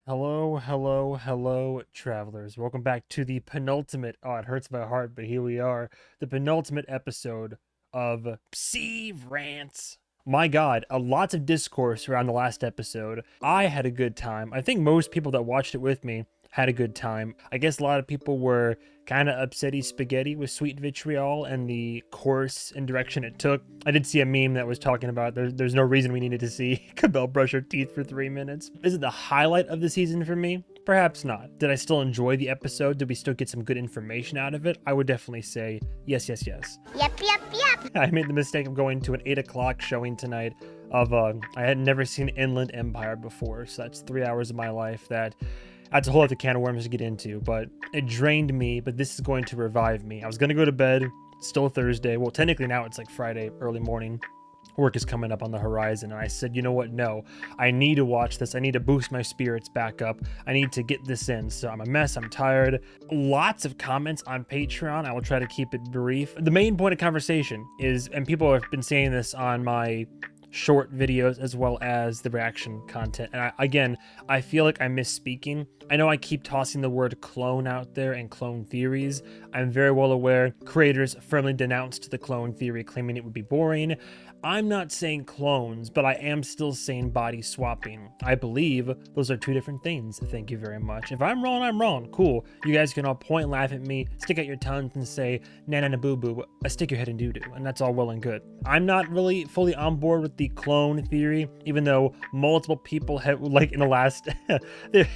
Hello, travelers. Welcome back to the penultimate, oh, it hurts my heart, but here we are, the penultimate episode of Severance. My God, lots of discourse around the last episode. I had a good time. I think most people that watched it with me had a good time. I guess a lot of people were kind of upsetty spaghetti with sweet vitriol and the course and direction it took. I did see a meme that was talking about there's no reason we needed to see Cabell brush her teeth for 3 minutes. Is it the highlight of the season for me? Perhaps not. Did I still enjoy the episode? Did we still get some good information out of it? I would definitely say yes. Yep. I made the mistake of going to an 8 o'clock showing tonight of, I had never seen Inland Empire before, so that's 3 hours of my life that's a whole other can of worms to get into, but it drained me, but this is going to revive me. I was going to go to bed, still Thursday. Well, technically now it's like Friday, early morning. Work is coming up on the horizon, and I said, you know what? No, I need to watch this. I need to boost my spirits back up. I need to get this in. So I'm a mess. I'm tired. Lots of comments on Patreon. I will try to keep it brief. The main point of conversation is, and people have been saying this on my short videos as well as the reaction content, and I feel like I'm misspeaking. I know I keep tossing the word clone out there and clone theories. I'm very well aware creators firmly denounced the clone theory, claiming it would be boring. I'm not saying clones, but I am still saying body swapping. I believe those are two different things. Thank you very much. If I'm wrong, I'm wrong. Cool. You guys can all point, laugh at me, stick out your tongues and say, na boo boo, stick your head in doo doo, and that's all well and good. I'm not really fully on board with the clone theory, even though multiple people have, like in the last,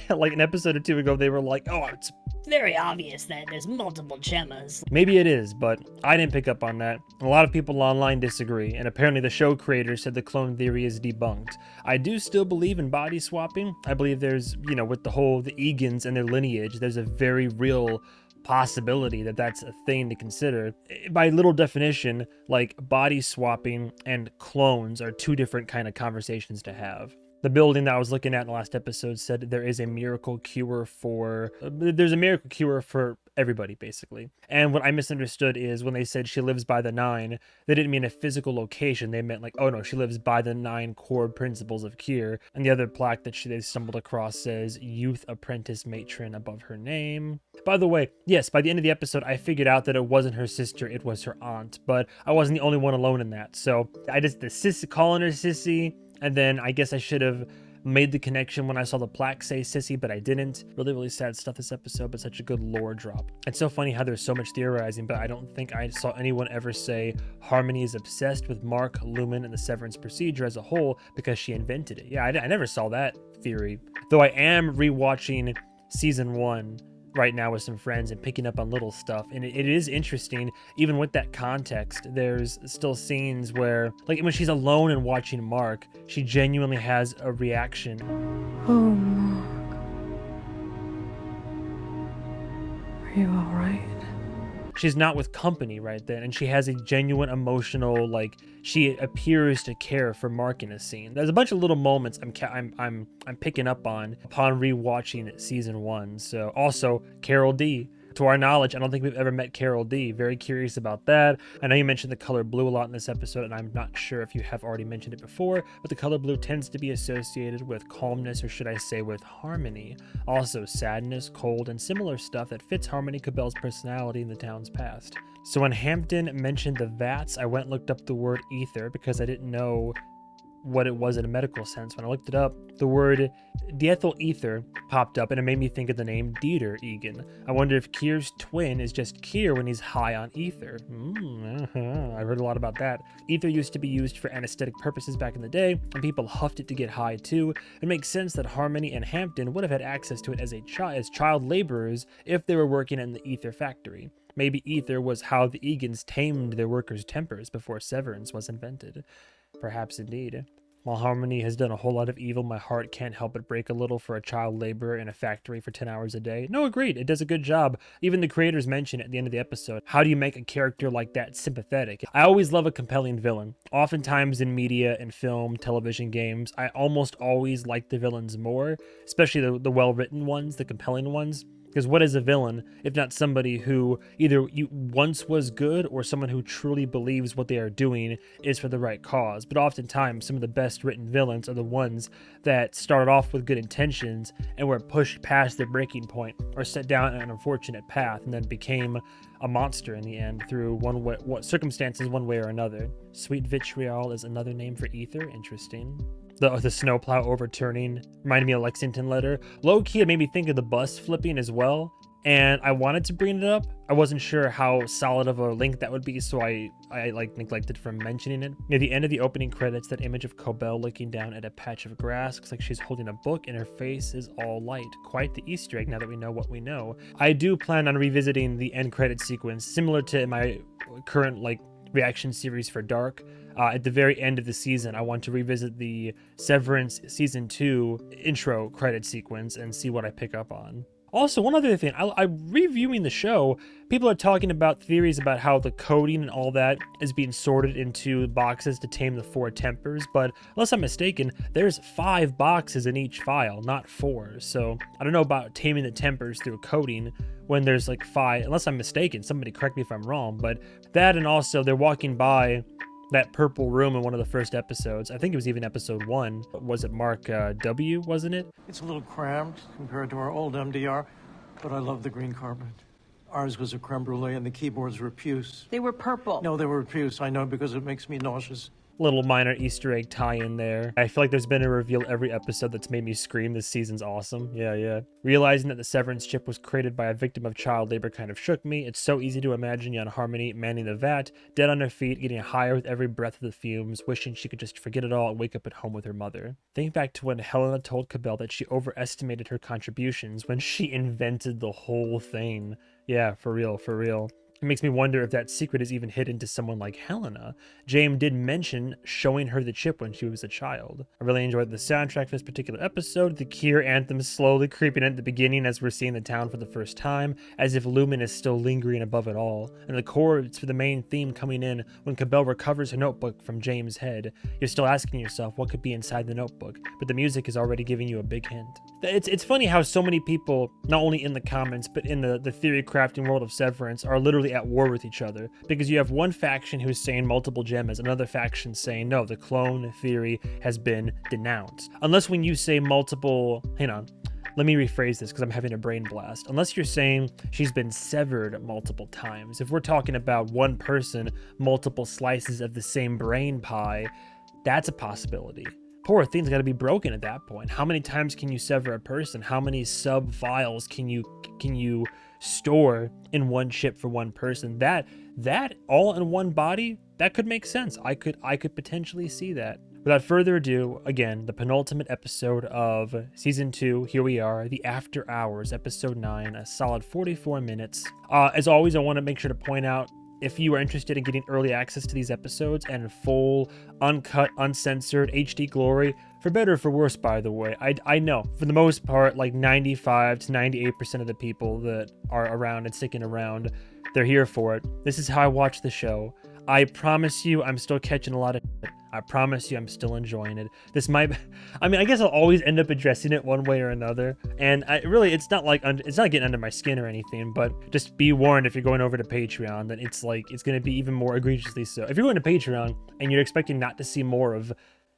like an episode or two ago, they were like, oh, it's Very obvious that there's multiple Gemmas. maybe it is, but I didn't pick up on that. A lot of people online disagree, and apparently the show creator said the clone theory is debunked. I do still believe in body swapping. I believe there's, with the Egans and their lineage, there's a very real possibility that that's a thing to consider. By little definition, like body swapping and clones are two different kind of conversations to have. The building that I was looking at in the last episode said there's a miracle cure for everybody, basically. And what I misunderstood is when they said she lives by the 9, they didn't mean a physical location. They meant like, oh no, she lives by the 9 core principles of cure. And the other plaque that they stumbled across says youth apprentice matron above her name. By the way, yes, by the end of the episode, I figured out that it wasn't her sister, it was her aunt. But I wasn't the only one alone in that. So calling her sissy. And then I guess I should have made the connection when I saw the plaque say sissy, but I didn't. Really sad stuff this episode, but such a good lore drop. It's so funny how there's so much theorizing, but I don't think I saw anyone ever say Harmony is obsessed with Mark, Lumen, and the Severance procedure as a whole because she invented it. Yeah, I never saw that theory. Though I am rewatching season 1 right now with some friends and picking up on little stuff, and it is interesting. Even with that context, there's still scenes where, like when she's alone and watching Mark, she genuinely has a reaction. Oh, Mark. Are you all right? She's not with company right then, and she has a genuine emotional, like she appears to care for Mark in a scene. There's a bunch of little moments I'm picking up on upon rewatching season 1. So also Carol D. To our knowledge, I don't think we've ever met Carol D. Very curious about that. I know you mentioned the color blue a lot in this episode, and I'm not sure if you have already mentioned it before, but the color blue tends to be associated with calmness, or should I say with harmony. Also sadness, cold, and similar stuff that fits Harmony Cabell's personality in the town's past. So when Hampton mentioned the vats, I went and looked up the word ether because I didn't know what it was in a medical sense. When I looked it up, the word diethyl ether popped up and it made me think of the name Dieter Egan. I wonder if Kier's twin is just Kier when he's high on ether. I heard a lot about that. Ether used to be used for anesthetic purposes back in the day, and people huffed it to get high too. It makes sense that Harmony and Hampton would have had access to it as child laborers if they were working in the ether factory. Maybe ether was how the Egans tamed their workers' tempers before Severance was invented. Perhaps indeed. While Harmony has done a whole lot of evil, my heart can't help but break a little for a child laborer in a factory for 10 hours a day. No, agreed. It does a good job. Even the creators mention at the end of the episode, how do you make a character like that sympathetic? I always love a compelling villain. Oftentimes in media and film, television, games, I almost always like the villains more, especially the well-written ones, the compelling ones. Because what is a villain if not somebody who either once was good or someone who truly believes what they are doing is for the right cause? But oftentimes, some of the best written villains are the ones that started off with good intentions and were pushed past their breaking point or set down an unfortunate path and then became a monster in the end through what circumstances one way or another. Sweet vitriol is another name for ether. Interesting. The snowplow overturning reminded me of Lexington Letter. Low-key, it made me think of the bus flipping as well, and I wanted to bring it up. I wasn't sure how solid of a link that would be, so I neglected from mentioning it. Near the end of the opening credits, that image of Cobell looking down at a patch of grass looks like she's holding a book and her face is all light. Quite the Easter egg now that we know what we know. I do plan on revisiting the end credit sequence, similar to my current reaction series for Dark. At the very end of the season, I want to revisit the Severance Season 2 intro credit sequence and see what I pick up on. Also, one other thing, I'm reviewing the show. People are talking about theories about how the coding and all that is being sorted into boxes to tame the 4 tempers, but unless I'm mistaken, there's 5 boxes in each file, not 4. So I don't know about taming the tempers through coding when there's 5, unless I'm mistaken. Somebody correct me if I'm wrong, but that, and also they're walking by that purple room in one of the first episodes. I think it was even episode 1. Was it Mark W, wasn't it? It's a little cramped compared to our old MDR, but I love the green carpet. Ours was a creme brulee and the keyboards were puce. They were purple. No, they were puce. I know because it makes me nauseous. Little minor Easter egg tie-in there. I feel like there's been a reveal every episode that's made me scream. This season's awesome. Yeah. Realizing that the Severance chip was created by a victim of child labor kind of shook me. It's so easy to imagine young Harmony manning the vat, dead on her feet, getting higher with every breath of the fumes, wishing she could just forget it all and wake up at home with her mother. Think back to when Helena told Cobell that she overestimated her contributions when she invented the whole thing. Yeah, for real. It makes me wonder if that secret is even hidden to someone like Helena. James did mention showing her the chip when she was a child. I really enjoyed the soundtrack for this particular episode. The Kier anthem slowly creeping at the beginning as we're seeing the town for the first time, as if Lumen is still lingering above it all. And the chords for the main theme coming in when Cobell recovers her notebook from James' head. You're still asking yourself what could be inside the notebook, but the music is already giving you a big hint. It's funny how so many people, not only in the comments, but in the theory crafting world of Severance, are literally at war with each other, because you have one faction who's saying multiple gemmas, another faction saying no, the clone theory has been denounced. Unless when you say multiple, hang on, let me rephrase this because I'm having a brain blast. Unless you're saying she's been severed multiple times. If we're talking about one person, multiple slices of the same brain pie, that's a possibility. Poor thing's got to be broken at that point. How many times can you sever a person? How many sub files can you store in one chip for one person? That all in one body, that could make sense. I could potentially see that. Without further ado, again, the penultimate episode of season 2. Here we are, the After Hours, episode 9, a solid 44 minutes. As always, I want to make sure to point out, if you are interested in getting early access to these episodes and full, uncut, uncensored, HD glory, for better or for worse, by the way, I know, for the most part, 95 to 98% of the people that are around and sticking around, they're here for it. This is how I watch the show. I promise you I'm still catching a lot of shit. I promise you I'm still enjoying it. This might, I guess I'll always end up addressing it one way or another. And it's not getting under my skin or anything, but just be warned if you're going over to Patreon that it's going to be even more egregiously so. If you're going to Patreon and you're expecting not to see more of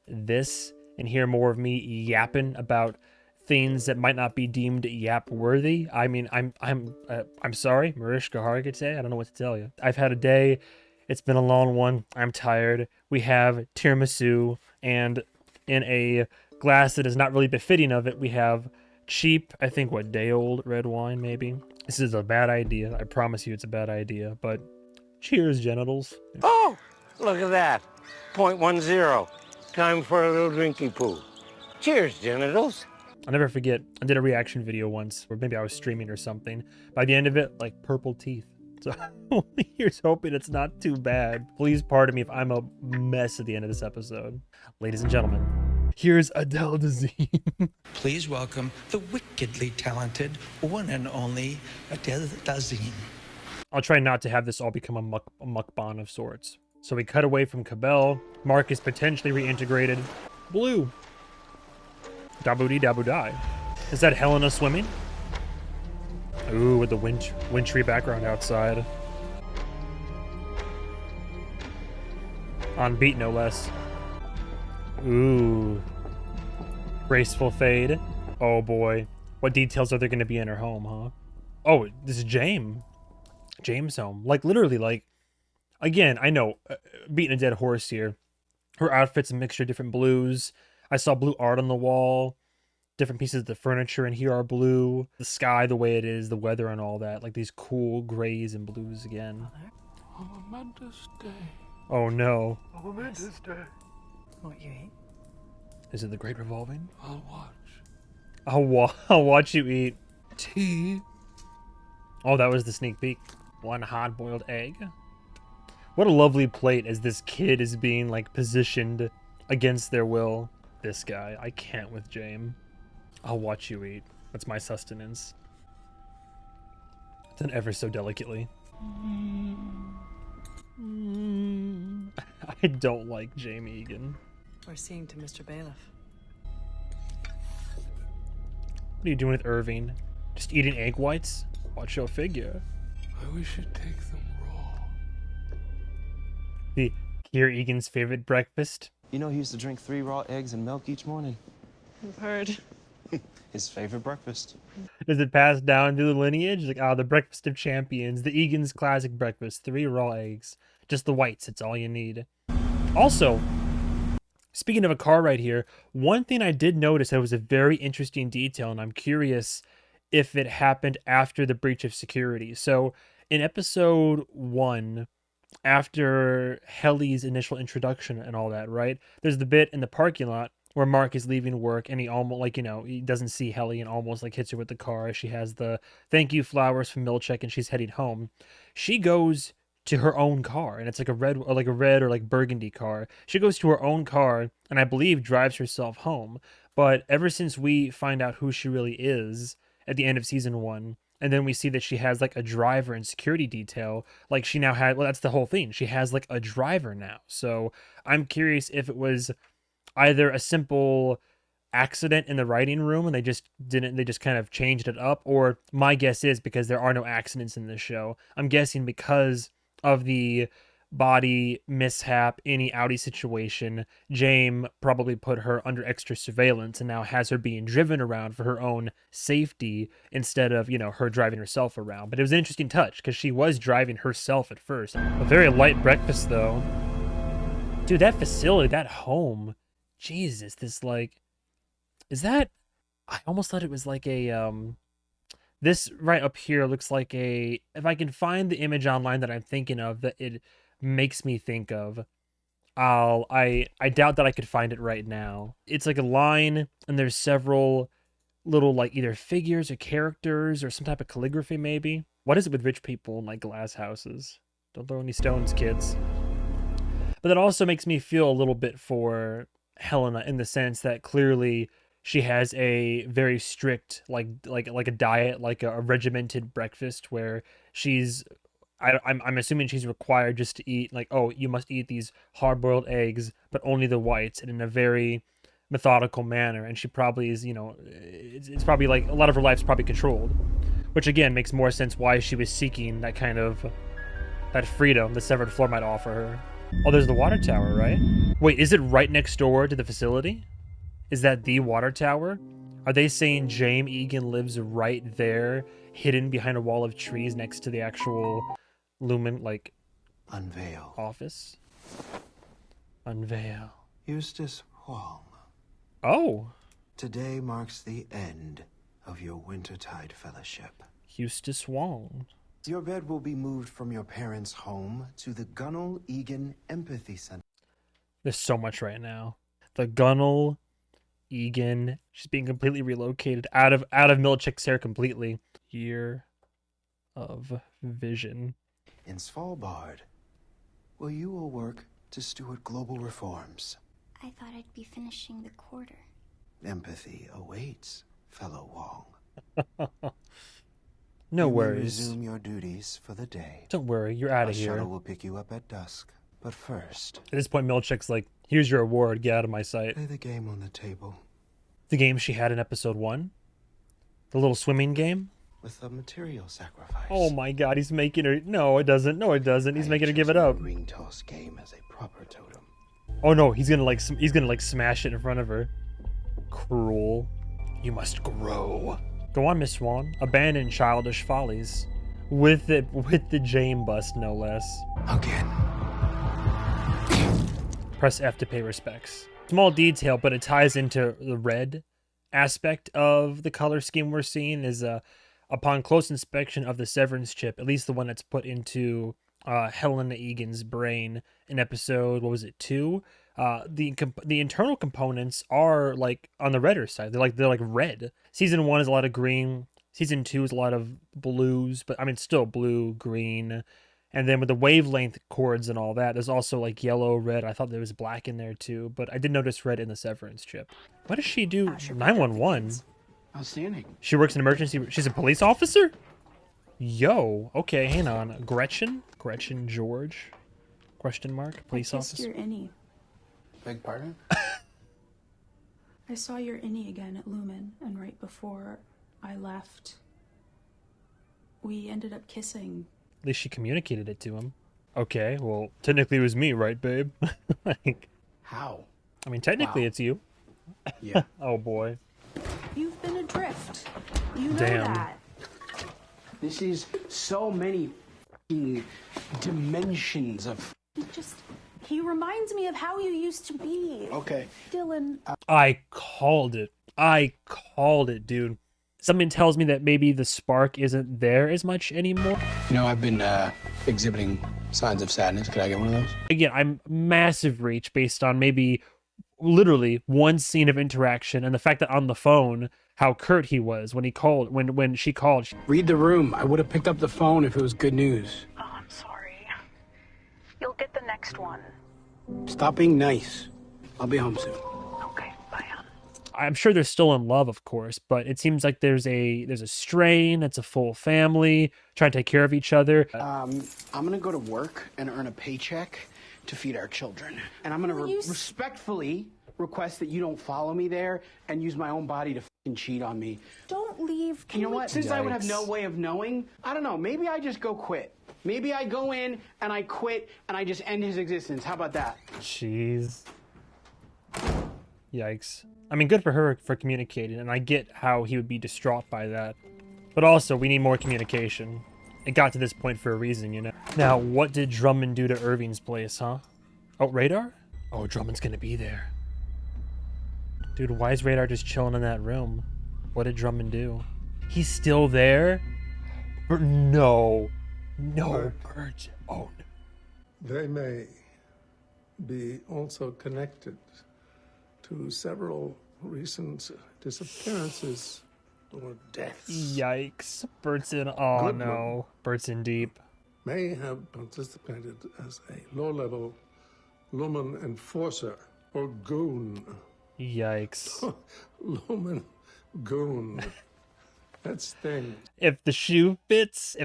this and hear more of me yapping about things that might not be deemed yap worthy, I'm sorry, Mariska Hargitay, I don't know what to tell you. I've had a day. It's been a long one. I'm tired. We have tiramisu, and in a glass that is not really befitting of it, we have cheap, I think, day-old red wine, maybe. This is a bad idea. I promise you it's a bad idea, but cheers, genitals. Oh, look at that. 0.10. Time for a little drinky poo. Cheers, genitals. I'll never forget, I did a reaction video once, or maybe I was streaming or something. By the end of it, purple teeth. So here's hoping it's not too bad. Please pardon me if I'm a mess at the end of this episode. Ladies and gentlemen, here's Adele Dazeem. Please welcome the wickedly talented one and only Adele Dazeem. I'll try not to have this all become a mukbang of sorts. So we cut away from Cobell. Mark is potentially reintegrated. Blue. Daboody daboo die. Is that Helena swimming? Ooh, with the wintry background outside. On beat, no less. Ooh. Graceful fade. Oh boy. What details are there going to be in her home, huh? Oh, this is James' home. Like, literally, like, again, I know, beating a dead horse here. Her outfit's a mixture of different blues. I saw blue art on the wall. Different pieces of the furniture in here are blue. The sky, the way it is, the weather and all that. Like these cool grays and blues again. A momentous day. Oh no. A momentous day. What you eat? Is it the Great Revolving? I'll watch. I'll watch you eat. Tea. Oh, that was the sneak peek. One hard-boiled egg. What a lovely plate as this kid is being, like, positioned against their will. This guy. I can't with James. I'll watch you eat. That's my sustenance. Done ever so delicately. I don't like James Egan. We're seeing to Mr. Bailiff. What are you doing with Irving? Just eating egg whites? Watch your figure. We should take them raw. The Kier Egan's favorite breakfast. You know he used to drink 3 raw eggs and milk each morning. I've heard. His favorite breakfast. Does it pass down through the lineage? Like, the breakfast of champions. The Egan's classic breakfast. 3 raw eggs. Just the whites. It's all you need. Also, speaking of a car right here, one thing I did notice that was a very interesting detail, and I'm curious if it happened after the breach of security. So, in episode 1, after Helly's initial introduction and all that, right? There's the bit in the parking lot where Mark is leaving work and he almost, like, you know, he doesn't see Helly and almost, like, hits her with the car. She has the thank you flowers from Milchick and she's heading home. She goes to her own car, and it's like a red or like burgundy car. She goes to her own car and I believe drives herself home. But ever since we find out who she really is at the end of season 1, and then we see that she has like a driver and security detail, like she now had, well, that's the whole thing. She has like a driver now. So I'm curious if it was either a simple accident in the writing room and they just kind of changed it up, or my guess is because there are no accidents in this show, I'm guessing because of the body mishap, any Audi situation, James probably put her under extra surveillance and now has her being driven around for her own safety instead of, you know, her driving herself around. But it was an interesting touch because she was driving herself at first. A very light breakfast though. Dude, that facility, that home, Jesus, this, like, is that, I almost thought it was like a, this right up here looks like a, if I can find the image online that I'm thinking of that it makes me think of, I doubt that I could find it right now. It's like a line and there's several little, like, either figures or characters or some type of calligraphy maybe. What is it with rich people and like glass houses? Don't throw any stones, kids. But that also makes me feel a little bit for Helena in the sense that clearly she has a very strict like a diet, like a regimented breakfast where she's I'm assuming she's required just to eat, like, oh, you must eat these hard-boiled eggs, but only the whites, and in a very methodical manner. And she probably is, you know, it's probably like a lot of her life's probably controlled, which again makes more sense why she was seeking that kind of, that freedom the severed floor might offer her. Oh, there's the water tower, right? Wait, is it right next door to the facility? Is that the water tower? Are they saying James Egan lives right there, hidden behind a wall of trees next to the actual lumen, like, Unveil. office? Unveil. Eustace Huang. Oh. Today marks the end of your Wintertide fellowship. Eustace Wong. Your bed will be moved from your parents' home to the Gunnell Egan Empathy Center. There's so much right now. The Gunnell Egan. She's being completely relocated out of Milchick's hair completely. Year of Vision. In Svalbard, where you will work to steward global reforms. I thought I'd be finishing the quarter. Empathy awaits, fellow Wong. No you worries. Resume your duties for the day. Don't worry, you're out of here. A shuttle will pick you up at dusk. But first, at this point, Milchick's like, here's your award, get out of my sight. Play the game on the table. The game she had in episode 1? The little swimming game? with a material sacrifice. Oh my god, he's making her. No, it doesn't. No, it doesn't. He's making her give it up. Ring toss game as a proper totem. Oh no, he's gonna like smash it in front of her. Cruel. You must grow. Go on, Miss Swan. Abandon childish follies. With the Jane bust, no less. Again. Press F to pay respects. Small detail, but it ties into the red aspect of the color scheme we're seeing is upon close inspection of the Severance chip, at least the one that's put into Helena Egan's brain in episode, what was it, 2? The internal components are like on the redder side. They're like red. Season 1 is a lot of green. Season 2 is a lot of blues, but I mean still blue, green. And then with the wavelength chords and all that, there's also like yellow, red. I thought there was black in there too, but I did notice red in the Severance chip. What does she do? 911. Outstanding. She works in emergency. She's a police officer? Yo, okay, hang on. Gretchen George? Question mark? Police officer? Your innie. Beg pardon? I saw your innie again at Lumen, and right before I left, we ended up kissing. At least she communicated it to him. Okay, well, technically it was me, right, babe? Like, how? I mean, technically it's you. Yeah. Oh boy. You've been adrift. You know Damn. that. This is so many dimensions of. He reminds me of how you used to be. Okay. Dylan. I called it, dude. Something tells me that maybe the spark isn't there as much anymore. You know, I've been exhibiting signs of sadness. Could I get one of those? Again, I'm massive reach based on maybe literally one scene of interaction and the fact that on the phone, how curt he was when he called, when she called. Read the room. I would have picked up the phone if it was good news. Oh, I'm sorry. You'll get the next one. Stop being nice. I'll be home soon. Okay, bye. I'm sure they're still in love, of course, but it seems like there's a strain. It's a full family trying to take care of each other. I'm gonna go to work and earn a paycheck to feed our children, and I'm gonna respectfully request that you don't follow me there and use my own body to fucking cheat on me. Don't leave. You know what? Since I would have no way of knowing, I don't know. Maybe I just go quit. Maybe I go in and I quit and I just end his existence. How about that? Jeez. Yikes. I mean, good for her for communicating, and I get how he would be distraught by that. But also, we need more communication. It got to this point for a reason, you know? Now, what did Drummond do to Irving's place, huh? Oh, Radar? Oh, Drummond's gonna be there. Dude, why is Radar just chilling in that room? What did Drummond do? He's still there? No. No, Bert. Oh, no. They may be also connected to several recent disappearances or deaths. Yikes. Bert's in. Oh, Goodman no. Bert's in deep. may have participated as a low-level Lumen enforcer or goon. Yikes. Lumen goon. That stings. If the shoe fits,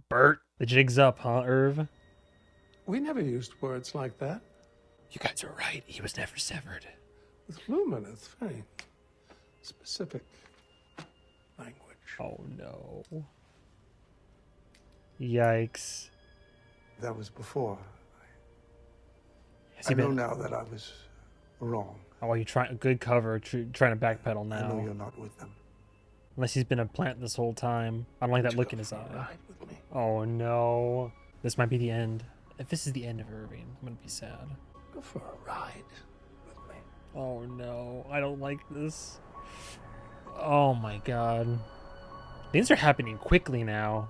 Bert. The jig's up, huh, Irv? We never used words like that. You guys are right. He was never severed. With Lumen, it's very specific language. Oh, no. Yikes. That was before. Has he I know been... now that I was wrong. Oh, you trying good cover, trying to backpedal now. I know you're not with them. Unless he's been a plant this whole time. I don't like that look in his eye. Oh no. This might be the end. If this is the end of Irving, I'm gonna be sad. Go for a ride with me. Oh no. I don't like this. Oh my god. Things are happening quickly now.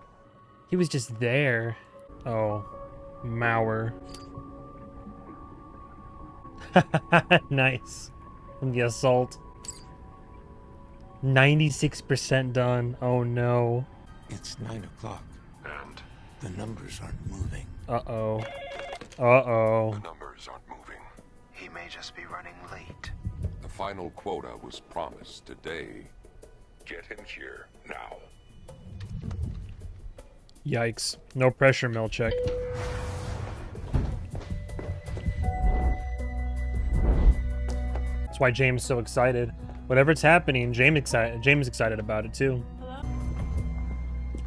He was just there. Oh. Mauer. Nice. From the assault. 96% done. Oh no. It's 9 o'clock. And the numbers aren't moving. Uh-oh. Uh-oh. The numbers aren't moving. He may just be running late. The final quota was promised today. Get him here now. Yikes. No pressure, Milchick. That's why James is so excited. Whatever's happening, James is excited about it too.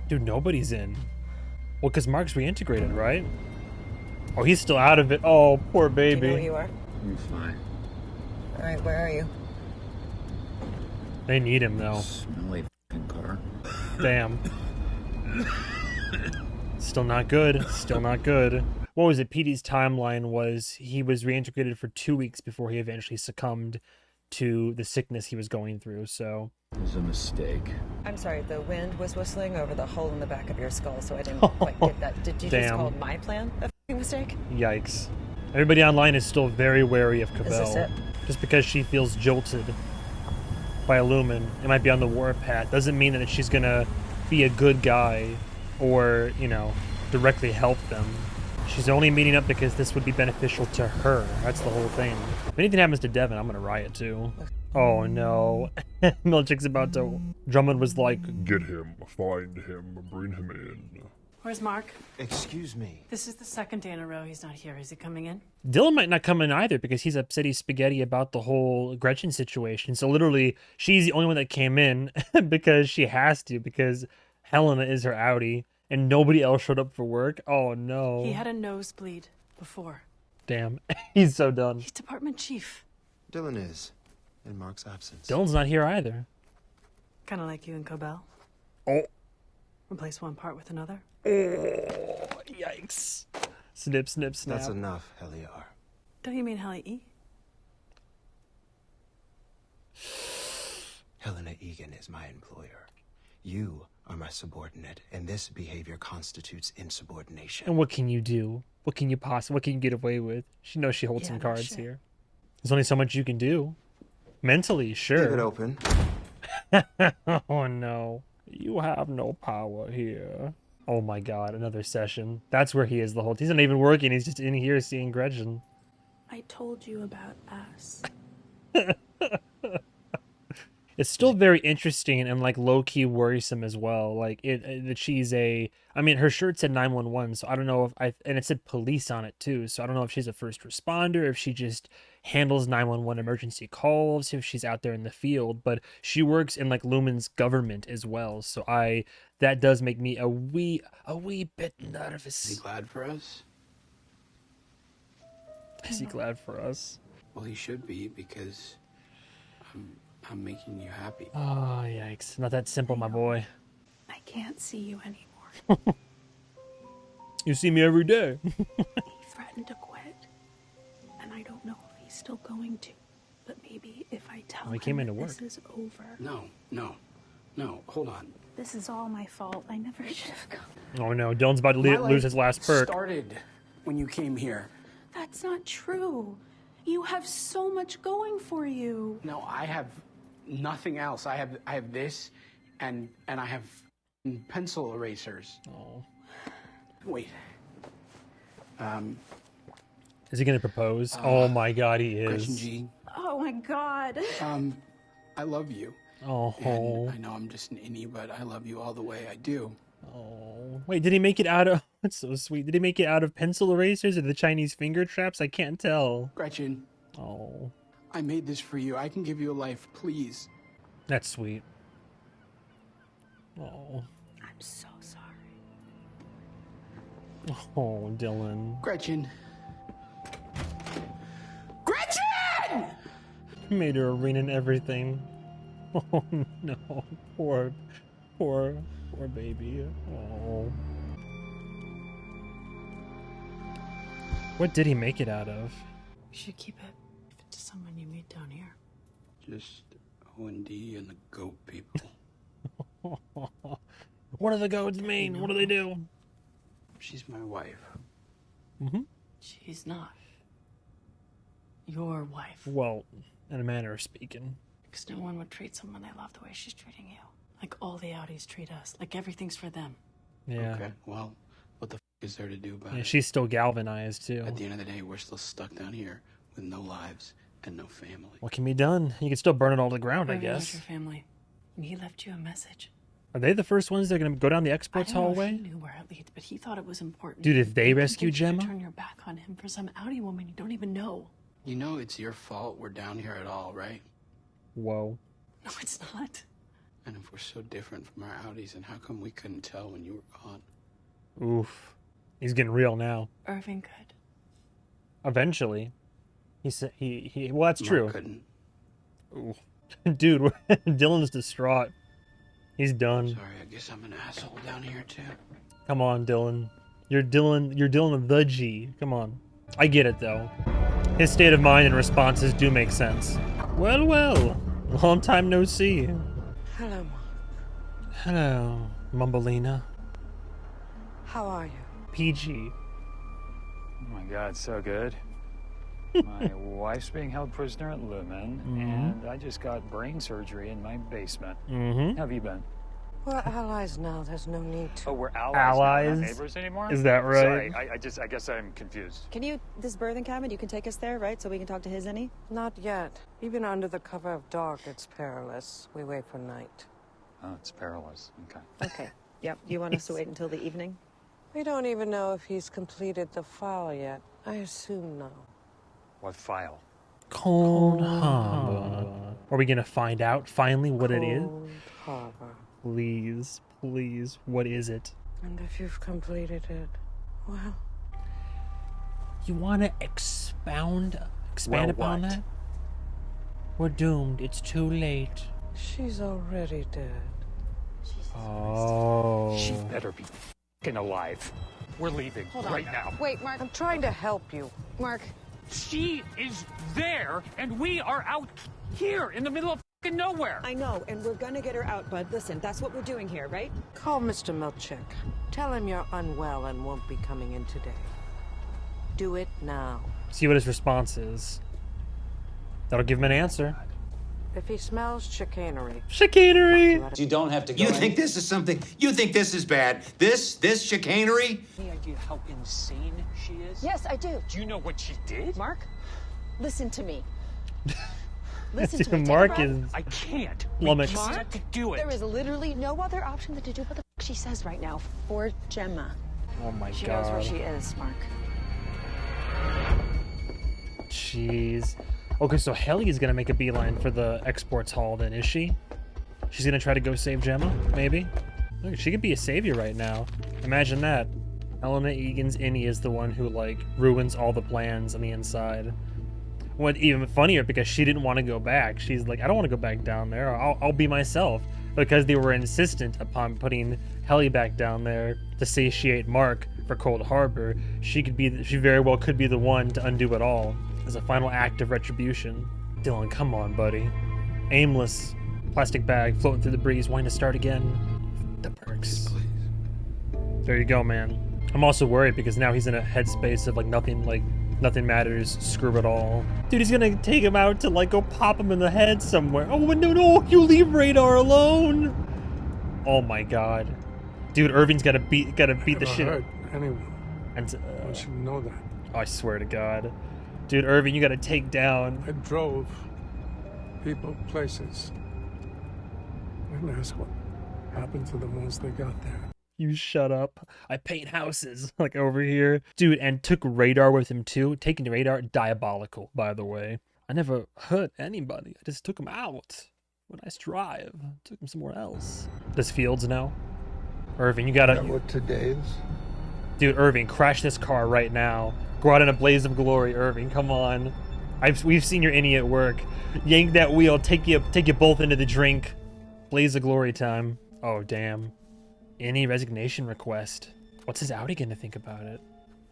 Dude, nobody's in. Well, because Mark's reintegrated, right? Oh, he's still out of it. Oh, poor baby. Do you know where you are? I'm fine. All right, where are you? They need him, though. Smelly f***ing car. Damn. Still not good. Still not good. What was it? PD's timeline was he was reintegrated for 2 weeks before he eventually succumbed to the sickness he was going through, so... It was a mistake. I'm sorry, the wind was whistling over the hole in the back of your skull, so I didn't quite get that. Did you just call my plan a f***ing mistake? Yikes. Everybody online is still very wary of Is this Cabell. it? Just because she feels jolted by Illumin, it might be on the warpath, doesn't mean that she's gonna be a good guy or, you know, directly help them. She's only meeting up because this would be beneficial to her. That's the whole thing. If anything happens to Devin, I'm gonna riot too. Oh no. Milchick's about to... Drummond was like, Get him, find him, bring him in. Where's Mark? Excuse me. This is the second day in a row he's not here. Is he coming in? Dylan might not come in either because he's upset he's spaghetti about the whole Gretchen situation. So literally, she's the only one that came in because she has to, because Helena is her outie and nobody else showed up for work. Oh no. He had a nosebleed before. Damn. He's so done. He's department chief. Dylan is, in Mark's absence. Dylan's not here either. Kind of like you and Cabell. Oh. Replace one part with another. Oh, yikes. Snip, snip, snap. That's enough, Heliar. Don't you mean Helly? Helena Egan is my employer. You are my subordinate, and this behavior constitutes insubordination. And what can you do? What can you get away with? She knows she holds some cards here. There's only so much you can do. Mentally, sure. Leave it open. Oh no. You have no power here. Oh my god, another session. That's where he is the whole time. He's not even working, he's just in here seeing Gretchen. I told you about us. It's still very interesting and like low-key worrisome as well. Like that she's a, I mean, her shirt said 911, so I don't know if and it said police on it too. So I don't know if she's a first responder, if she just handles 911 emergency calls, if she's out there in the field, but she works in like Lumen's government as well. So that does make me a wee bit nervous. Is he glad for us? Is he glad for us? Well, he should be, because I'm making you happy. Oh, yikes. Not that simple, my boy. I can't see you anymore. You see me every day. He threatened to quit, and I don't know if he's still going to. But maybe if I tell him that this is over. No, hold on. This is all my fault. I never should have come. Oh no, Dylan's about to lose his last perk. Started when you came here. That's not true. You have so much going for you. No, I have nothing else. I have this, and I have pencil erasers. Oh. Wait. Is he gonna propose? Oh my god, he is. Gretchen G. Oh my god. I love you. Oh. And I know I'm just an innie, but I love you all the way I do. Oh. Wait, did he make it out of... That's so sweet. Did he make it out of pencil erasers or the Chinese finger traps? I can't tell. Gretchen. Oh. I made this for you. I can give you a life, please. That's sweet. Oh. I'm so sorry. Oh, Dylan. Gretchen. Gretchen! He made her arena and everything. Oh no. Poor baby. Oh. What did he make it out of? You should keep it to someone you meet down here. Just O&D and the goat people. What do the goats mean? What do they do? She's my wife. Mm-hmm. She's not. Your wife. Well, in a manner of speaking. Because no one would treat someone they love the way she's treating you. Like all the Audis treat us. Like everything's for them. Yeah. Okay, well, what the is there to do about Yeah, it? she's still galvanized too. At the end of the day, we're still stuck down here with no lives and no family. What can be done? You can still burn it all to the ground, I Irving was guess. your family. And he left you a message. Are they the first ones that are going to go down the exports I don't know hallway? if he knew where it leads, but he thought it was important. Dude, if they You rescue think you should Gemma? turn your back on him for some Audi woman you don't even know. You know it's your fault we're down here at all, right? Whoa. No, it's not. And if we're so so different from our Audis, and how come we couldn't tell when you were gone? Oof. He's getting real now. Irving could. Eventually. He said well, that's true. Couldn't. Ooh. Dude, Dylan's distraught. He's done. Sorry, I guess I'm an asshole down here too. Come on, Dylan. You're Dylan the G. Come on. I get it though. His state of mind and responses do make sense. Well, well. Long time no see. Hello, Mark. Hello, Mumbleina. How are you? PG. Oh my god, so good. My wife's being held prisoner at Lumen, and I just got brain surgery in my basement. How have you been? We're allies now. There's no need to. Oh, we're allies. Allies? Now, not neighbors anymore? Is that right? Sorry, I guess I'm confused. Can you, this birthing cabin, you can take us there, right? So we can talk to his any? Not yet. Even under the cover of dark, it's perilous. We wait for night. Oh, it's perilous. Okay. Okay. Yep. You want us to wait until the evening? We don't even know if he's completed the file yet. I assume no. What file? Cold Harbor. Are we gonna find out finally what it is? Cold Harbor. Please, please, what is it? And if you've completed it, well... You wanna expand upon that? We're doomed. It's too late. She's already dead. Oh. She better be f***ing alive. We're leaving right now. Wait, Mark. I'm trying to help you. Mark. She is there, and we are out here in the middle of f***ing nowhere. I know, and we're gonna get her out, bud. Listen, that's what we're doing here, right? Call Mr. Milchick. Tell him you're unwell and won't be coming in today. Do it now. See what his response is. That'll give him an answer. If he smells chicanery. Chicanery! You don't have to go You think this is something? You think this is bad? This chicanery? Any idea how insane she is? Yes, I do. Do you know what she did? Mark, listen to me. Listen to me. Mark is... I can't. Flummoxed. We got to do it. There is literally no other option than to do what the f she says right now for Gemma. Oh my She god. knows where she is, Mark. Jeez. Okay, so Helly's gonna make a beeline for the exports hall then, is she? She's gonna try to go save Gemma, maybe? Look, she could be a savior right now. Imagine that. Helena Egan's innie is the one who, like, ruins all the plans on the inside. What even funnier, because she didn't want to go back. She's like, I don't want to go back down there. I'll be myself. Because they were insistent upon putting Helly back down there to satiate Mark for Cold Harbor, she very well could be the one to undo it all as a final act of retribution. Dylan, come on, buddy. Aimless plastic bag floating through the breeze, wanting to start again. The perks. There you go, man. I'm also worried because now he's in a headspace of nothing matters, screw it all. Dude, he's gonna take him out to go pop him in the head somewhere. Oh no, you leave Radar alone. Oh my god. Dude, Irving's gotta beat the shit. Hurt anyone. And I should know that. I swear to God. Dude, Irving, you gotta take down. I drove people places. And ask what happened to them once they got there. You shut up. I paint houses, over here. Dude, and took Radar with him too. Taking the Radar, diabolical, by the way. I never hurt anybody. I just took him out. What a nice drive. Took him somewhere else. Does Fields know? Irving, you gotta... Is that what today is? Dude, Irving, crash this car right now. Go out in a blaze of glory, Irving. Come on. We've seen your innie at work. Yank that wheel. Take you both into the drink. Blaze of glory time. Oh, damn. Any resignation request. What's his Audi gonna think about it?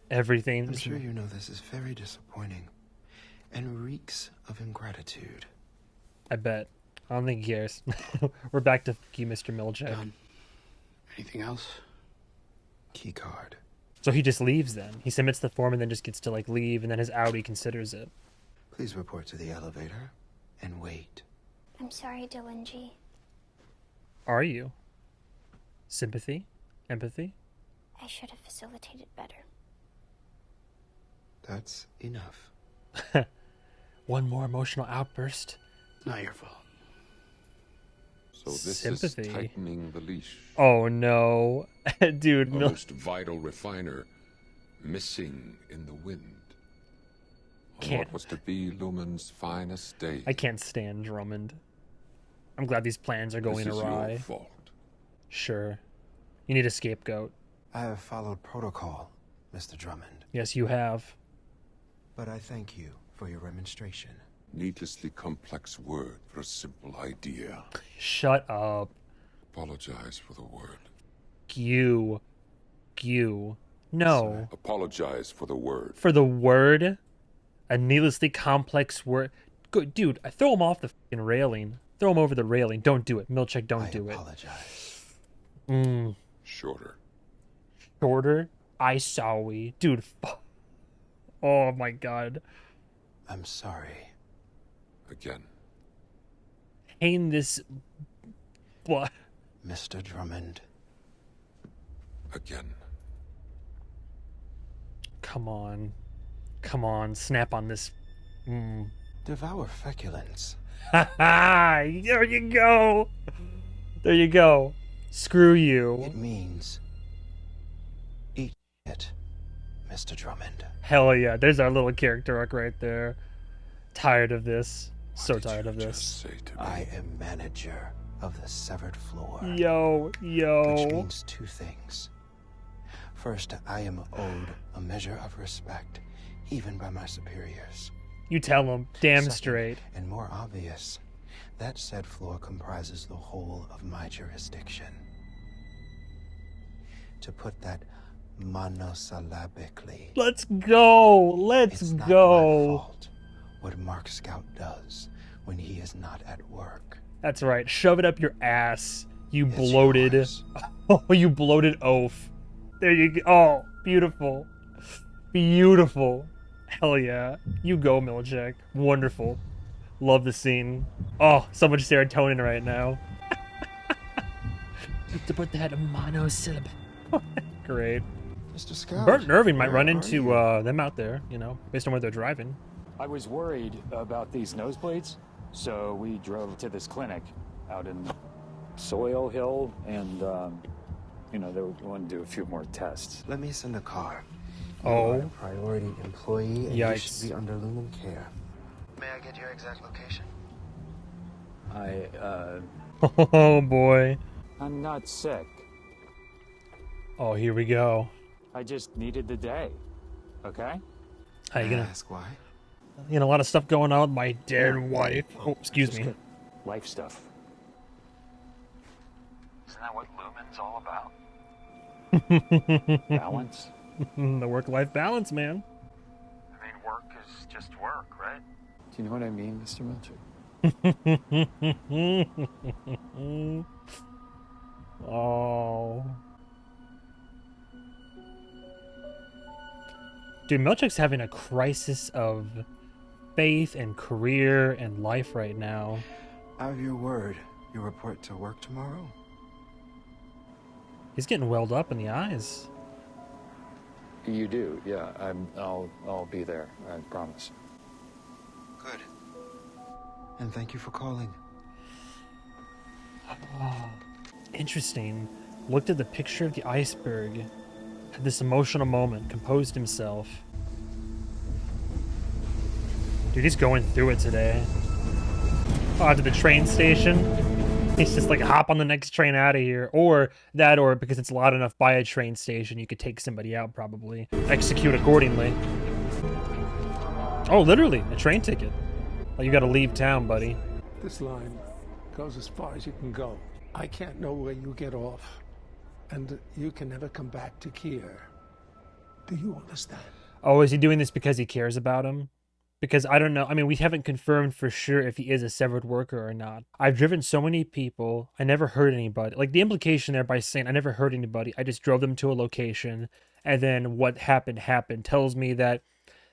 Everything. I'm sure you know this is very disappointing and reeks of ingratitude. I bet. I don't think he cares. We're back to you, Mr. Milchick. Anything else? Key card. So he just leaves then. He submits the form and then just gets to leave, and then his Audi considers it. Please report to the elevator and wait. I'm sorry, Dylan G. Are you? Sympathy? Empathy? I should have facilitated better. That's enough. One more emotional outburst. Not your fault. So this Sympathy. is tightening the leash. Oh no. Dude, A most vital refiner missing in the wind. On what was to be Lumen's finest day. I can't stand Drummond. I'm glad these plans are going This is awry. your fault. Sure. You need a scapegoat. I have followed protocol, Mr. Drummond. Yes, you have. But I thank you for your remonstration. Needlessly complex word for a simple idea. Shut up. Apologize for the word. You. No. Apologize for the word. For the word? A needlessly complex word? Good, dude, I throw him off the fucking railing. Throw him over the railing. Don't do it. Milchick, don't do it. I apologize. Shorter. Shorter? I sorry. Dude, oh my god. I'm sorry. Again. Hang this... What? Mr. Drummond. Again. Come on. Come on, snap on this. Devour feculence. Ha ha! There you go! There you go. Screw you. It means... eat it, Mr. Drummond. Hell yeah, there's our little character arc right there. Tired of this. So tired of this. I am manager of the severed floor. Yo. Which means two things. First, I am owed a measure of respect, even by my superiors. You tell them, damn Second, straight. And more obvious, that said floor comprises the whole of my jurisdiction. To put that monosyllabically. Let's go. Let's it's not go. My fault what Mark Scout does when he is not at work. That's right. Shove it up your ass. You bloated. Oh, you bloated oaf. There you go. Oh, beautiful. Beautiful. Hell yeah. You go, Milchick. Wonderful. Love the scene. Oh, so much serotonin right now. To put that monosyllable. Great. Mr. Scout, Bert and Irving might run into them out there, you know, based on where they're driving. I was worried about these nosebleeds, so we drove to this clinic out in Soil Hill, and, you know, they wanted to do a few more tests. Let me send a car. Oh. You are a priority employee, and you Yikes. should be under lumen care. May I get your exact location? Oh boy. I'm not sick. Oh, here we go. I just needed the day, okay? How you gonna ask why? You know, a lot of stuff going on with my dead wife. Oh, excuse me. Life stuff. Isn't that what Lumen's all about? Balance? The work-life balance, man. I mean, work is just work, right? Do you know what I mean, Mr. Milchick? Oh. Dude, Milchick's having a crisis of faith and career and life right now. I have your word. You report to work tomorrow? He's getting welled up in the eyes. You do, yeah. I'll be there. I promise. Good. And thank you for calling. Oh, interesting. Looked at the picture of the iceberg. Had this emotional moment. Composed himself. Dude, he's going through it today. Oh, to the train station. He's just like, hop on the next train out of here. Or that, or because it's loud enough by a train station, you could take somebody out, probably. Execute accordingly. Oh, literally, a train ticket. Like, you gotta leave town, buddy. This line goes as far as you can go. I can't know where you get off. And you can never come back to Kier. Do you understand? Oh, is he doing this because he cares about him? Because I don't know. I mean, we haven't confirmed for sure if he is a severed worker or not. I've driven so many people. I never hurt anybody. Like, the implication there by saying I never hurt anybody. I just drove them to a location. And then what happened tells me that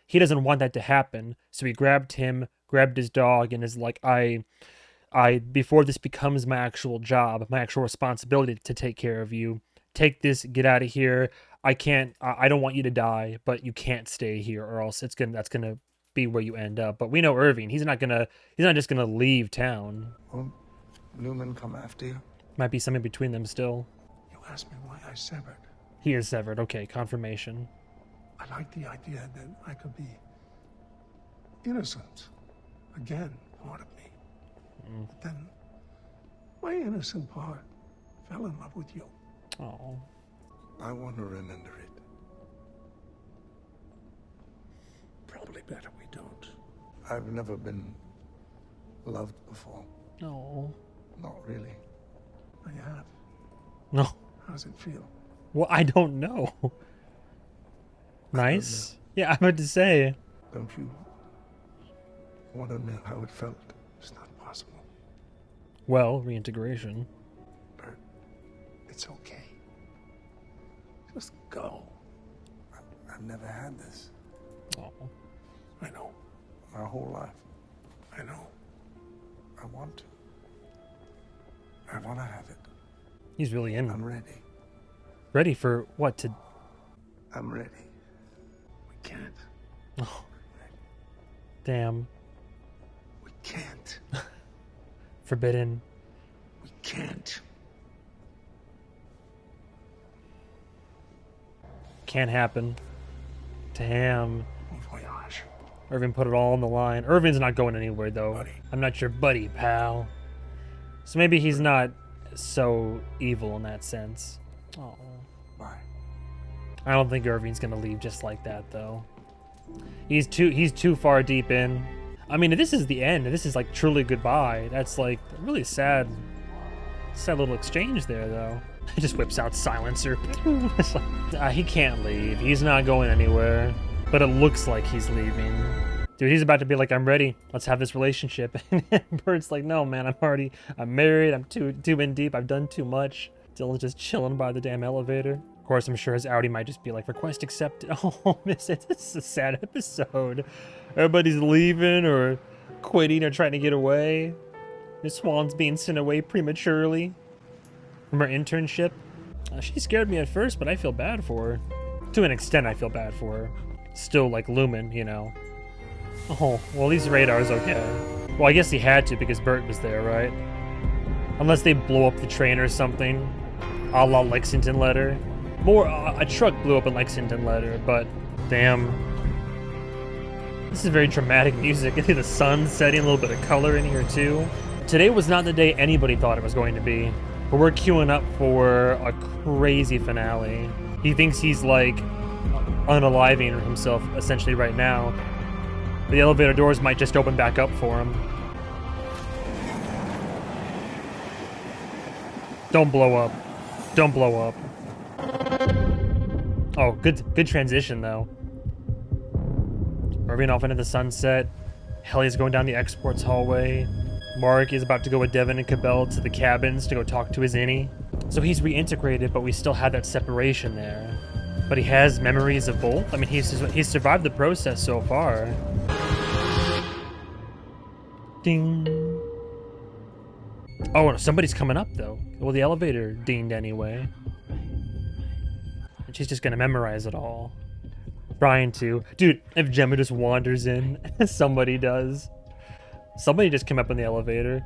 he doesn't want that to happen. So he grabbed him, grabbed his dog, and is like, I before this becomes my actual job, my actual responsibility to take care of you, take this, get out of here. I don't want you to die, but you can't stay here or else that's gonna be where you end up. But we know Irving, he's not just gonna leave town. Won't Lumen come after you? Might be something between them still. You asked me why I severed. He is severed. Okay, confirmation. I like the idea that I could be innocent again, part of me. But then my innocent part fell in love with you. Oh. I want to remember it. Probably better we don't. I've never been loved before. No. Not really. I have. No. How does it feel? Well, I don't know. Nice. Yeah, I'm about to say. Don't you want to know how it felt? It's not possible. Well, reintegration. Bert, it's okay. Just go. I've never had this. Oh. I know. My whole life. I know. I want to. I want to have it. He's really in. I'm ready. Ready for what? To. I'm ready. We can't. Oh. Damn. We can't. Forbidden. We can't. Can't happen. Damn. Bon voyage. Irving put it all on the line. Irving's not going anywhere, though. Buddy. I'm not your buddy, pal. So maybe he's not so evil in that sense. Oh. Bye. I don't think Irving's gonna leave just like that, though. He's too far deep in. I mean, if this is the end, if this is like truly goodbye, that's like really sad little exchange there, though. He just whips out silencer. It's like, he can't leave. He's not going anywhere. But it looks like he's leaving. Dude, he's about to be like, I'm ready. Let's have this relationship. And Bert's like, no, man, I'm married. I'm too in deep. I've done too much. Dylan's just chilling by the damn elevator. Of course, I'm sure his Audi might just be like, request accepted. Oh, miss it. This is a sad episode. Everybody's leaving or quitting or trying to get away. Miss Swan's being sent away prematurely from her internship. She scared me at first, but I feel bad for her. To an extent, I feel bad for her. Still like Lumen, you know. Oh, well, at least Radar's okay. Well, I guess he had to because Bert was there, right? Unless they blow up the train or something. A la Lexington Letter. More, a truck blew up in Lexington Letter, but damn. This is very dramatic music. I see the sun setting, a little bit of color in here too. Today was not the day anybody thought it was going to be. But we're queuing up for a crazy finale. He thinks he's like unaliving himself essentially right now. The elevator doors might just open back up for him. Don't blow up. Don't blow up. Oh, good transition though. Irving off into the sunset. Helly's going down the exports hallway. Mark is about to go with Devin and Cabell to the cabins to go talk to his innie. So he's reintegrated, but we still have that separation there. But he has memories of both. I mean, he's survived the process so far. Ding. Oh, somebody's coming up though. Well, the elevator dinged anyway. And she's just gonna memorize it all. Trying to. Dude, if Gemma just wanders in, somebody does. Somebody just came up in the elevator.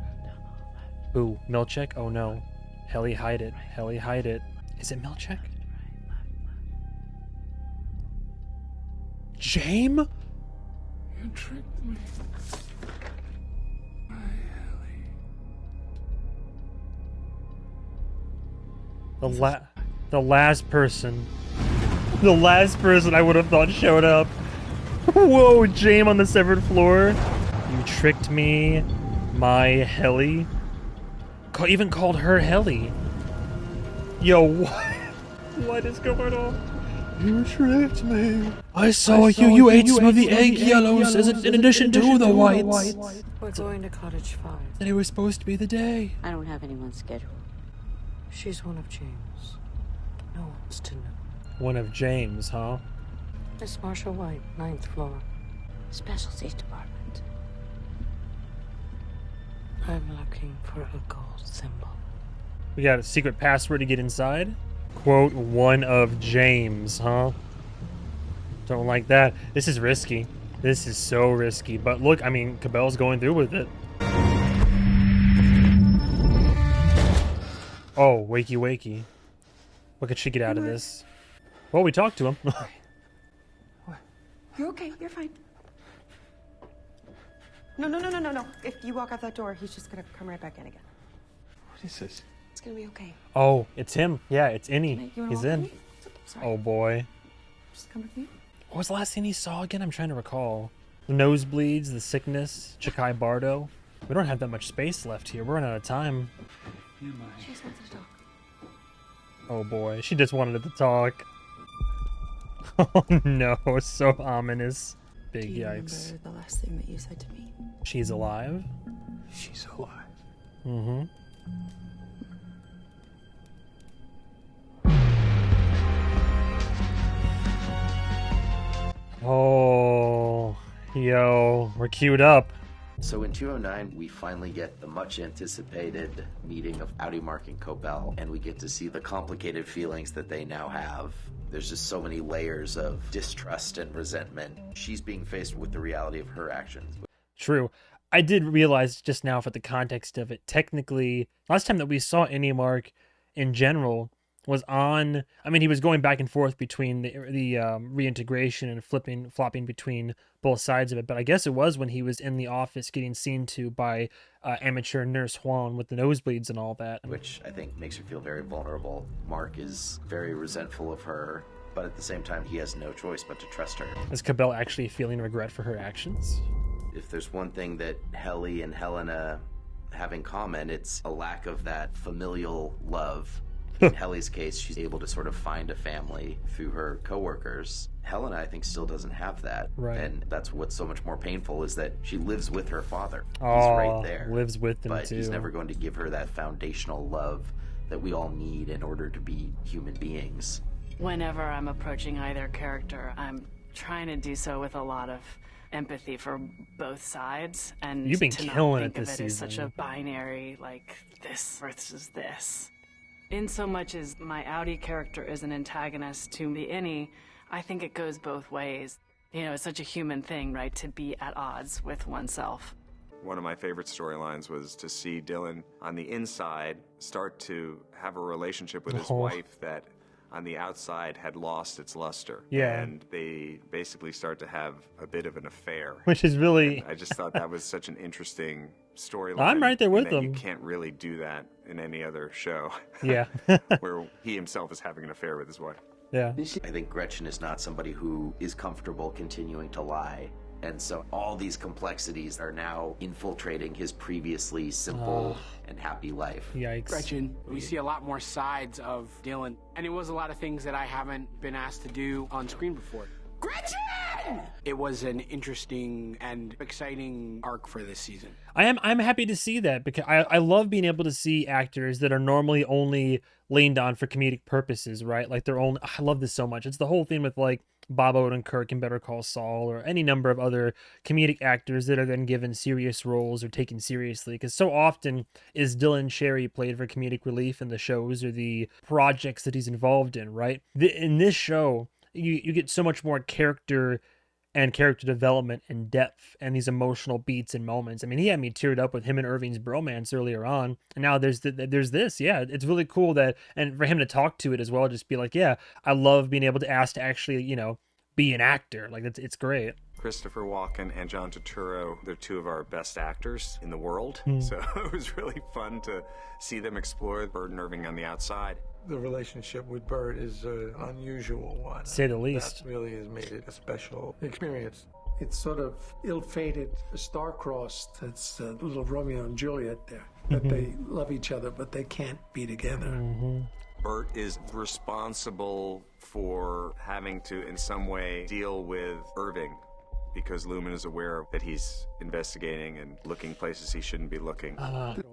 Ooh, Milchick? Oh no. Helly, hide it. Helly, hide it. Is it Milchick? Jame? You tricked me. My Helly. The last person I would have thought showed up. Whoa, Jame on the severed floor. You tricked me, my Helly. Even called her Helly. Yo, what is going on? You tricked me. I saw you ate some of the egg yellows in addition to the whites. We're going to Cottage 5. And it was supposed to be the day. I don't have anyone scheduled. She's one of James. No one's to know. One of James, huh? Miss Marshall White, 9th floor. Specialties department. I'm looking for a gold symbol. We got a secret password to get inside. Quote, one of James, huh? Don't like that. This is risky. This is so risky. But look, I mean, Cabell's going through with it. Oh, wakey wakey. What could she get out of this? Well, we talked to him. You're okay. You're fine. No. If you walk out that door, he's just gonna come right back in again. What is this? It's gonna be okay. Oh, it's him. Yeah, it's Innie. You wanna He's walk in. with me? Sorry. Oh boy. Just come with me. What was the last thing he saw again? I'm trying to recall. The nosebleeds, the sickness, Chikai Bardo. We don't have that much space left here. We're running out of time. She just wanted to talk. Oh boy, she just wanted to talk. Oh no, so ominous. Big Do you yikes. remember the last thing that you said to me? She's alive? She's alive. Mm-hmm. Oh, yo, we're queued up. So in 209, we finally get the much anticipated meeting of Audi Mark and Cobell, and we get to see the complicated feelings that they now have. There's just so many layers of distrust and resentment. She's being faced with the reality of her actions. True. I did realize just now, for the context of it, technically, last time that we saw Innie Mark in general was on, I mean, he was going back and forth between the reintegration and flopping between both sides of it, but I guess it was when he was in the office getting seen to by amateur nurse Huan with the nosebleeds and all that. Which I think makes her feel very vulnerable. Mark is very resentful of her, but at the same time, he has no choice but to trust her. Is Cobell actually feeling regret for her actions? If there's one thing that Helly and Helena have in common, it's a lack of that familial love. In Helly's case, she's able to sort of find a family through her coworkers. Helena, I think, still doesn't have that. Right. And that's what's so much more painful, is that she lives with her father. He's Oh, right there. lives with him, but too. he's never going to give her that foundational love that we all need in order to be human beings. Whenever I'm approaching either character, I'm trying to do so with a lot of empathy for both sides, and You've been to killing not think it of this it as such season. a binary, like this versus this. In so much as my Audi character is an antagonist to the Innie, I think it goes both ways. You know, it's such a human thing, right, to be at odds with oneself. One of my favorite storylines was to see Dylan on the inside start to have a relationship with his wife that on the outside had lost its luster. Yeah. And they basically start to have a bit of an affair. Which is really... And I just thought that was such an interesting storyline. I'm right there with and that them. You can't really do that in any other show. Yeah. Where he himself is having an affair with his wife. Yeah. I think Gretchen is not somebody who is comfortable continuing to lie. And so all these complexities are now infiltrating his previously simple and happy life. Yikes. Gretchen, we see a lot more sides of Dylan, and it was a lot of things that I haven't been asked to do on screen before. Gretchen! It was an interesting and exciting arc for this season. I'm happy to see that, because I love being able to see actors that are normally only leaned on for comedic purposes, right? Like their own. I love this so much. It's the whole thing with like Bob Odenkirk in Better Call Saul, or any number of other comedic actors that are then given serious roles or taken seriously. Because so often is Dylan Sherry played for comedic relief in the shows or the projects that he's involved in, right? In this show, you get so much more character and character development and depth and these emotional beats and moments. I mean, he had me teared up with him and Irving's bromance earlier on. And now there's this. Yeah, it's really cool that, and for him to talk to it as well, just be like, yeah, I love being able to ask to actually, you know, be an actor. Like, it's great. Christopher Walken and John Turturro, they're two of our best actors in the world. So it was really fun to see them explore Bert and Irving on the outside. The relationship with Bert is an unusual one. To say the least. That really has made it a special experience. It's sort of ill-fated, star-crossed. It's a little Romeo and Juliet there. That they love each other, but they can't be together. Bert is responsible for having to, in some way, deal with Irving, because Lumen is aware that he's investigating and looking places he shouldn't be looking.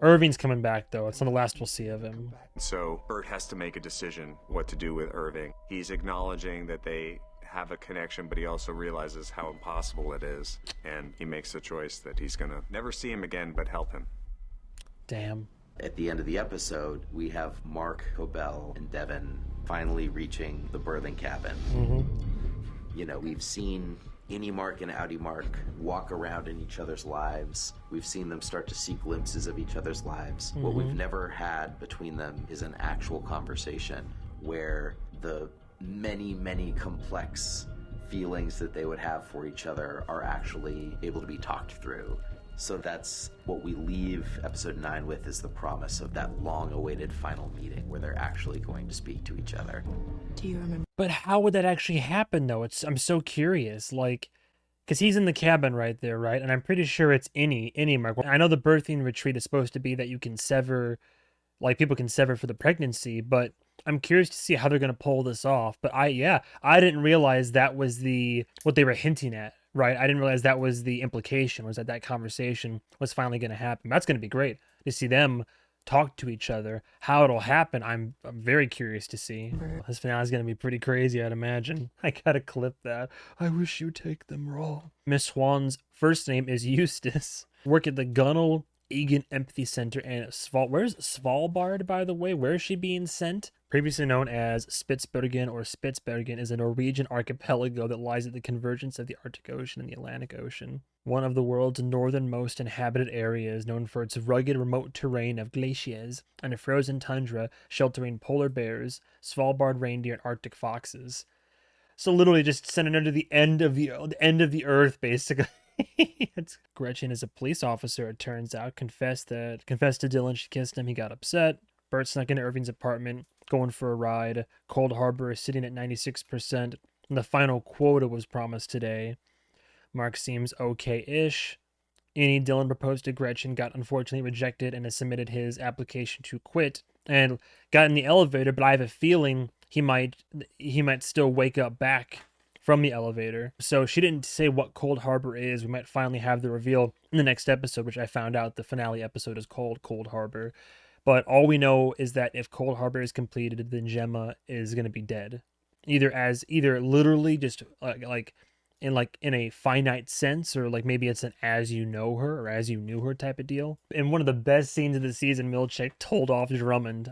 Irving's coming back, though. It's not the last we'll see of him. So Bert has to make a decision what to do with Irving. He's acknowledging that they have a connection, but he also realizes how impossible it is. And he makes a choice that he's going to never see him again, but help him. Damn. At the end of the episode, we have Mark, Cobell, and Devin finally reaching the birthing cabin. You know, we've seen Innie Mark and Audi Mark walk around in each other's lives. We've seen them start to see glimpses of each other's lives. What we've never had between them is an actual conversation where the many, many complex feelings that they would have for each other are actually able to be talked through. So that's what we leave episode 9 with, is the promise of that long-awaited final meeting where they're actually going to speak to each other. Do you remember? But how would that actually happen, though? I'm so curious, like, because he's in the cabin right there, right? And I'm pretty sure it's any mark. I know the birthing retreat is supposed to be that you can sever, like, people can sever for the pregnancy, but I'm curious to see how they're going to pull this off. But I didn't realize that was what they were hinting at. Right, I didn't realize that was the implication, was that conversation was finally going to happen. That's going to be great to see them talk to each other. How it'll happen, I'm very curious to see. This finale is going to be pretty crazy, I'd imagine. I gotta clip that. I wish you'd take them raw. Miss Swan's first name is Eustace. Work at the Gunnell Egan Empathy Center and where's Svalbard, by the way? Where is she being sent? Previously known as Spitsbergen or Spitsbergen, is a Norwegian archipelago that lies at the convergence of the Arctic Ocean and the Atlantic Ocean. One of the world's northernmost inhabited areas, known for its rugged, remote terrain of glaciers and a frozen tundra sheltering polar bears, Svalbard reindeer, and Arctic foxes. So literally just sending her to the end of the earth, basically. Gretchen is a police officer, it turns out, confessed to Dylan she kissed him. He got upset. Bert snuck into Irving's apartment, going for a ride. Cold Harbor is sitting at 96%, and the final quota was promised today. Mark seems okay-ish. Dylan proposed to Gretchen, got unfortunately rejected, and has submitted his application to quit, and got in the elevator, but I have a feeling he might still wake up back from the elevator. So she didn't say what Cold Harbor is. We might finally have the reveal in the next episode, which I found out the finale episode is called Cold Harbor. But all we know is that if Cold Harbor is completed, then Gemma is going to be dead. Either literally just like in a finite sense, or like maybe it's an as you know her or as you knew her type of deal. In one of the best scenes of the season, Milchick told off Drummond.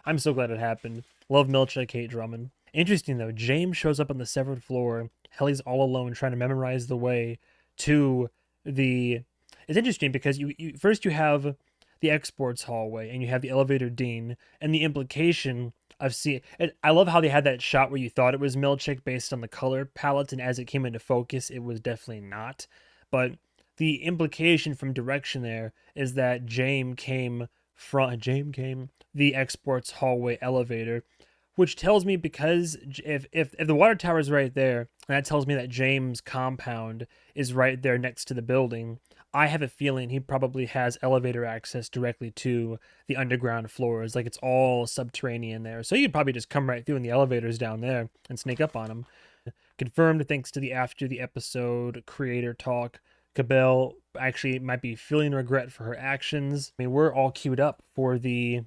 I'm so glad it happened. Love Milchick, hate Drummond. Interesting though, James shows up on the severed floor. Helly's all alone trying to memorize the way to the... It's interesting because you first you have the exports hallway and you have the elevator dean, and the implication of I love how they had that shot where you thought it was Milchick based on the color palette, and as it came into focus it was definitely not. But the implication from direction there is that James came the exports hallway elevator, which tells me, because if the water tower is right there, and that tells me that James' compound is right there next to the building, I have a feeling he probably has elevator access directly to the underground floors. Like, it's all subterranean there. So you could probably just come right through in the elevators down there and sneak up on him. Confirmed thanks to the after the episode creator talk. Cabell actually might be feeling regret for her actions. I mean, we're all queued up for these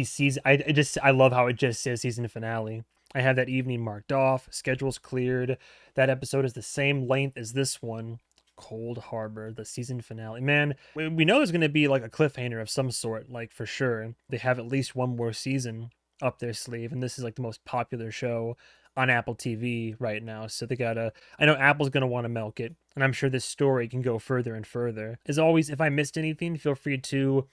season. I love how it just says season finale. I have that evening marked off. Schedule's cleared. That episode is the same length as this one. Cold Harbor, the season finale. Man, we know there's going to be like a cliffhanger of some sort, like for sure. They have at least one more season up their sleeve, and this is like the most popular show on Apple TV right now. So I know Apple's going to want to milk it, and I'm sure this story can go further and further. As always, if I missed anything, feel free to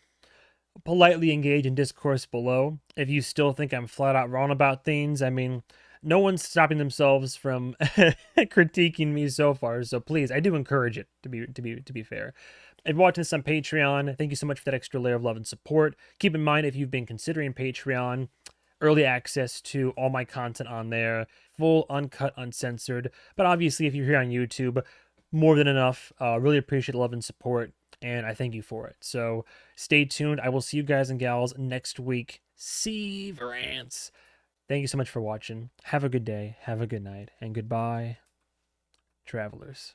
politely engage in discourse below. If you still think I'm flat out wrong about things, I mean, no one's stopping themselves from critiquing me so far, so please, I do encourage it, to be fair. If you're watching this on Patreon, thank you so much for that extra layer of love and support. Keep in mind, if you've been considering Patreon, early access to all my content on there, full, uncut, uncensored. But obviously, if you're here on YouTube, more than enough. Really appreciate the love and support, and I thank you for it. So stay tuned. I will see you guys and gals next week. Severance. Thank you so much for watching. Have a good day, have a good night, and goodbye, travelers.